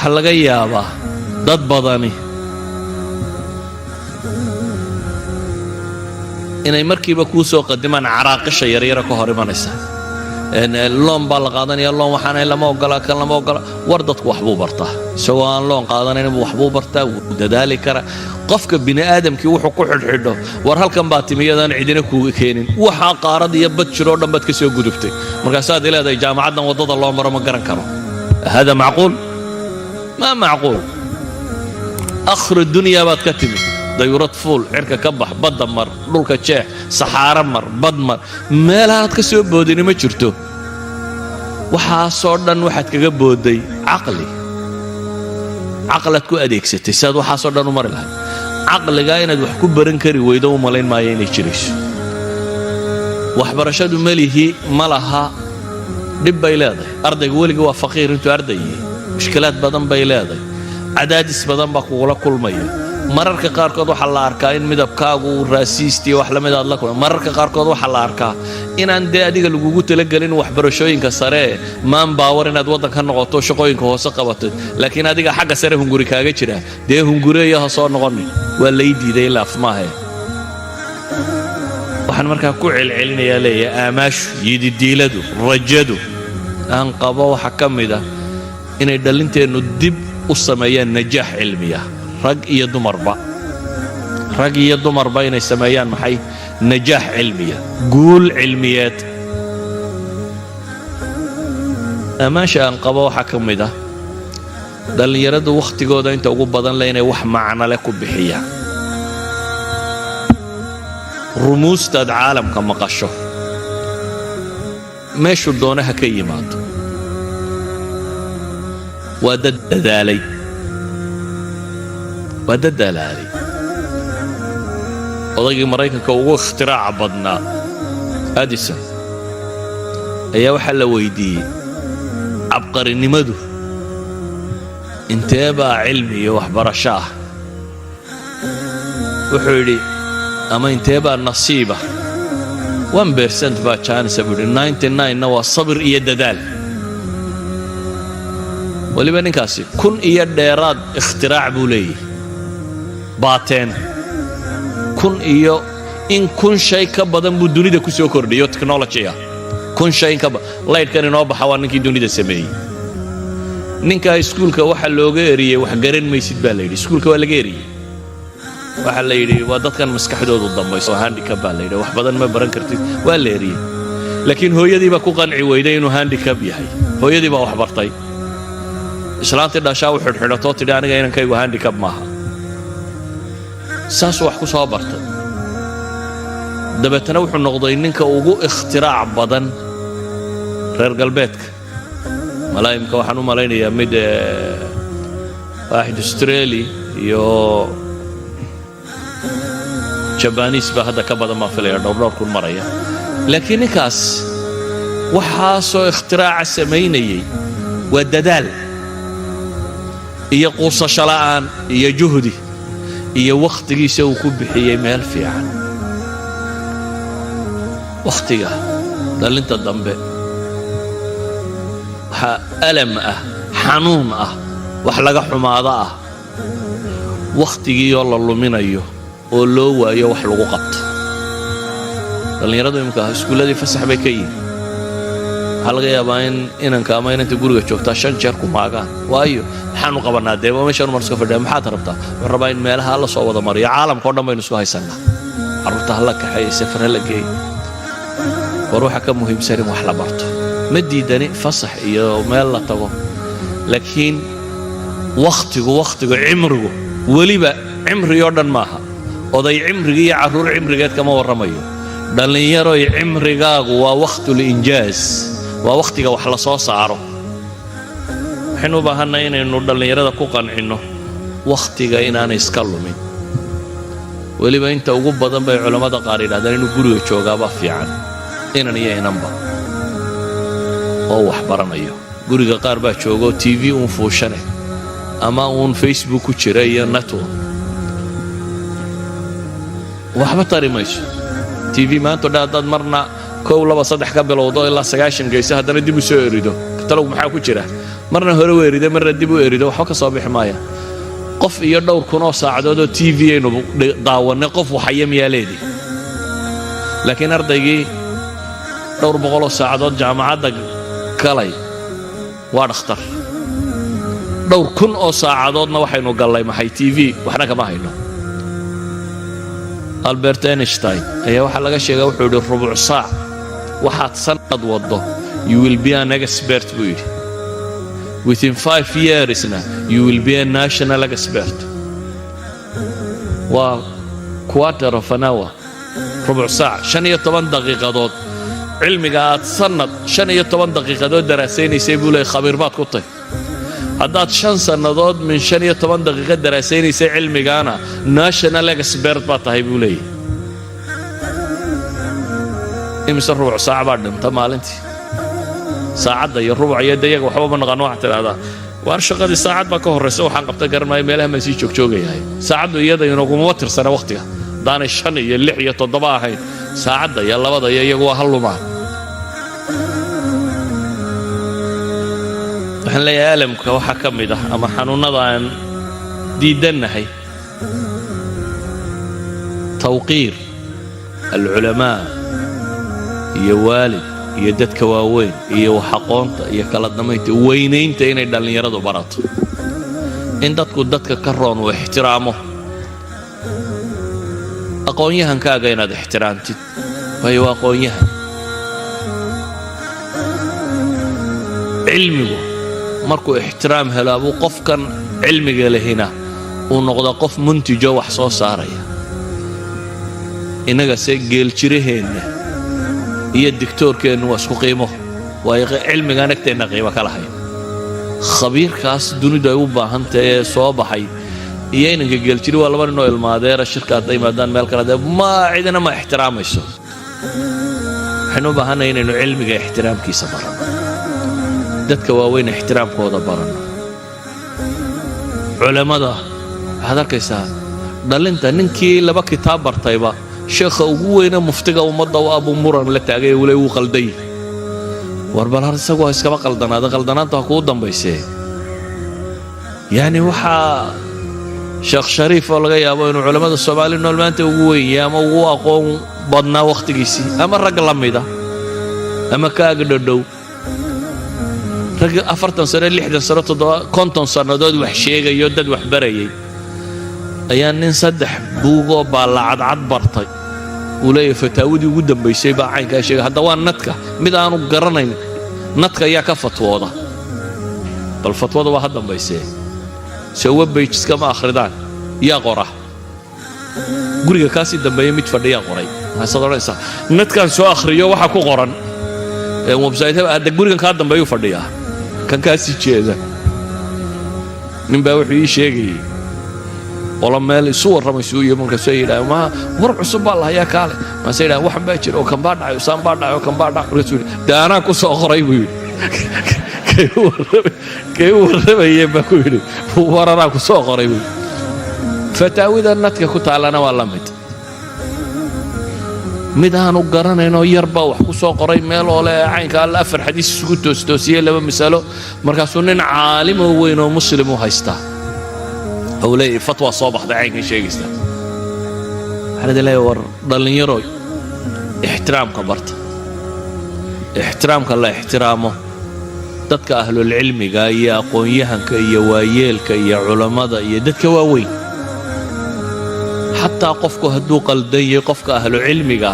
waxa laga yaabaa dad badani inay markiiba kuu soo qadimaan caraaqisha yaryara ka hor imanaysa loon baa la qaadanaya loon waxaanay lama ogola kan lama ogola war dadku waxbuu bartaa isagoo aan loon qaadanayn waxbuu bartaa wuu dadaali karaa qofka bini aadamkii wuxuu ku xidhxidho war halkan baa timiyadaan cidina kuuga keenin waxaa qaarad iyo bad jiroo dhan baad ka soo gudubtay markaasaad leedahay jaamacaddan waddada loo maro ma garan karo hada macquul ma macquul akhru dunya baad ka timid dayurad fuul cirka ka bax badda mar dhulka jeex saxaara mar bad mar meelahaad ka soo boodini ma jirto waxaasoo dhan waxaad kaga booday caqlaad ku adeegsatay siaad waxaasoo dhan u mari lahay caqligaa inaad wax ku baran kari weydo u malayn maayo inay jirayso waxbarashadu melihi ma laha dhib bay leedahay ardayga weligii waa faqiir intuu ardayyi mushkilaad badan bay leedahay cadaadis badan baa kugula kulmaya mararka qaarkood waxaa la arkaa in midabkaagu raasiistiyo wax lamid aad la kulma mararka qaarkood waxaa la arkaa inaan dee adiga lagugu talagelin waxbarashooyinka sare maan baawar inaad waddan ka noqoto shaqooyinka hoose qabatid laakiin adiga xagga sare hunguri kaaga jira dee hungureeya ha soo noqonin waa lay diiday laaf maahe waxaan markaa ku celcelinayaa leeyahay aamaashu yididiiladu rajadu aan qabo waxa ka mid ah inay dhallinteennu dib u sameeyaan najaax cilmiya rag iyo dumarba inay sameeyaan maxay najaax cilmiya guul cilmiyeed amaasha aan qabo waxaa ka mid ah dhallinyaradu wakhtigooda inta ugu badan le inay wax macno leh ku bixiyaan rumuustaad caalamka maqasho meeshuu doona ha ka yimaado waa dad dadaalay odaygii maraykanka ugu ikhtiraaca badnaa Edison ayaa waxaa la weydiiyey cabqarinimadu intee baa cilmi iyo waxbarasho ah wuxuu yidhi ama intee baa nasiiba 1% baa jaanisa buu yidhi 99na waa sabir iyo dadaal waliba ninkaasi 1,000 iyo dheeraad ikhtirac buu leeyahay baateen 1,000 iyo in 1,000 shay ka badan buu dunida ku soo kordhiyo technology 1,000 shay ka badan laydhkan inoo baxa waa ninkii dunida sameeyey ninka iskuulka waxa looga eriyay wax garan maysid baa la yidhi iskuulka waa laga eriyay waxa la yidhi waa dadkan maskaxdoodu dambayso handicap baa la yidhi wax badan ma baran kartid waa la eriyay laakiin hooyadii baa ku qanci weyday inuu handicap yahay hooyadii baa wax bartay islaantii dhashaa u xidhxidhatoo tidhi aniga inankaygu handicap maaha saasuu wax ku soo bartay dabeetana wuxuu noqday ninka ugu ikhtiraac badan reer galbeedka malaa'imka waxaan u malaynayaa mid waaxid australia iyo jabaniis baa hadda ka badan baan filaya dhowr kun maraya laakiin ninkaas waxaasoo ikhtiraaca samaynayay waa dadaal iyo quusasho la'aan iyo juhdi iyo wakhtigiisa uu ku bixiyey meel fiican wakhtiga dhalinta dambe waxaa alam ah xanuun ah wax laga xumaado ah wakhtigiioo la luminayo oo loo waayo wax lagu qabto dhallinyaradu imika iskuulladii fasax bay ka yihin waxaa laga yaabaa in inanka ama inanta guriga joogtaa 5 jeer ku maagaan waayo maxaanu qabannaa dee meeshaanu mar iska fadhiya maxaad rabtaa wuxuu rabaa in meelaha la soo wada mariyo caalamka o dhan baynu isku haysannaa carruurta ha la kaxeeyo safar ha la geeyo war waxa ka muhiimsan in wax la barto ma diidani fasax iyo meel la tago laakiin wakhtigu cimrigu weliba cimrigoo dhan maaha oday cimrigii iyo carruur cimrigeed kama warramayo dhallinyaroy cimrigaagu waa wakhtulinjaaz waa wakhtiga wax la soo saaro waxaynu u baahannahay inaynu dhallinyarada ku qancinno wakhtiga inaanay iska lumin weliba inta ugu badan bay culammada qaar yidhahdeen inuu guriga joogaabaa fiican inan iyo inanba oo wax baranayo guriga qaar baa joogoo tv uun fuushane ama uun facebook ku jira iyo network waxba tari mayso tv maanta dha haddaad marna 1 2 3 ka bilowdo ilaa 90 geysa haddana dib u soo erido kataloog maxaa ku jira marna hore u eriday marna dib u eriday waxba ka soo bixi maaya qof iyo dhowr kun oo saacadood oo TV aynu daawanay qof waxaya miyaa leedii laakiin ardaygii dhowr boqol oo saacadood jaamacadda galay waa dhakhtar dhowr kun oo saacadoodna waxaynu gallay maxay TV waxna kama hayno Albert Einstein ayaa waxa laga sheegay wuxuu yidhi rubuc saac waxaad sanad wado you will be an expert buu yidhi within 5 years you will be a national expert waa quarter of an hour rubuc saac 15 daqiiqadood cilmiga aad sanad 15 daqiiqadood daraasaynaysa buu leeyahay khabiir baad ku tahay haddaad 5 sannadood min 15 daqiiqo daraasaynaysa cilmigaana national expert baad tahay buu leeyahay imisa rubuc saac baad dhinta maalintii saacadda iyo rubuc iyo daqiiqo waxba ma naqaan wax tiraahdaa waan shaqadii saacad baa ka horeysa waxaan qabtay garmay meelaha ma sii joogjoogayay saacaddu iyada inaguma tirsana waqtiga daanay 5 iyo 6 iyo 7 ahayn saacadda iyo labada iyo iyagu waa halumaan waxaan leeyahay alamka waxa ka mid ah ama xanuunada aan diidanahay tawqiir alculamaa iyo waalid iyo dadka waaweyn iyo aqoonta iyo kala damaynta weynaynta inay dhalinyaradu barato in dadku dadka ka roon oo ixtiraamo aqoonyahankaaga inaad ixtiraamtid waayo aqoonyahan cilmigu markuu ixtiraam helo abuu qofkan cilmiga lehina uu noqdo qof muntijo wax soo saaraya inaga se geel jiraheenna iyo diktoorkeennu waa isku qiimo waayo cilmiga nagteena qiimo ka lahayn khabiirkaas dunidu ay u baahan tahay soo baxay iyo inanka geel jiri waa laba nin oo ilmaadeera shirka hadday maadaan meel kale ma cidina ma ixtiraamayso waxaynu u baahanahay inaynu cilmiga ixtiraamkiisa barano dadka waaweyn ixtiraamkooda barano culimada waxaad arkaysaa dhalinta ninkii laba kitaab bartayba sheekha ugu weyna muftiga ummadda oo abu muran la taagay wuu leeyahay qalday warbal har isagu iskaba qaldanaanta ku dambaysay yani waxa sheekh shariif oo laga yaabo inuu culimada Soomaaliyeed nool maanta ugu weyn ama ugu aqoon badnaa waqtigiisii ama rag la mid ah ama kaaga dhow rag 40 sano 60 sano 50 sanadood wax sheegayo dad wax barayay ayaa nin saddex buugo baallacad cad bartay uu leeyahay fataawadi ugu dambaysay baa caynka sheegay hadda waa nadka mid aanu garanayn nadka ayaa ka fatwooda bal fatwada waa dambaysay سوى بيجس كما أخردان يا قرة قولي كاسي دمبي ميت فردي يا قري هالصدر إنسان نت كان سو آخرية وحكو قرن وبسايتها هذا قولي كان دمبي فردي كان كاسي شيء ذا من بوحي شيء والله مالي صور رمي سوية من كسيرة ما مرق صب الله يا كاله ما سيرة واحد بيجر أو كم بعد وسام بعد أو كم بعد رسول ده أنا كوس آخري كيف وربي بقولي وراك سوق قريب فتاوي ذا النتك كنت على أنا والله مدهن وقرنا إنه يربى وحكو سوق قريب مال ولا عين قال أفر حديث سكوت توستوسية لما مثاله مركزون عالم هو إنه مسلم وهيستا أو لي فتوى صباح ده عين شيء يستا هذا لا يور ضل يروي احترام كبرت احترام كلا احترامه dadka ahlul cilmiga iyo aqoonyahanka iyo waayeelka iyo culimada iyo dadka waaweyn hatta qofku haduu qaldan yahay qofka ahlul cilmiga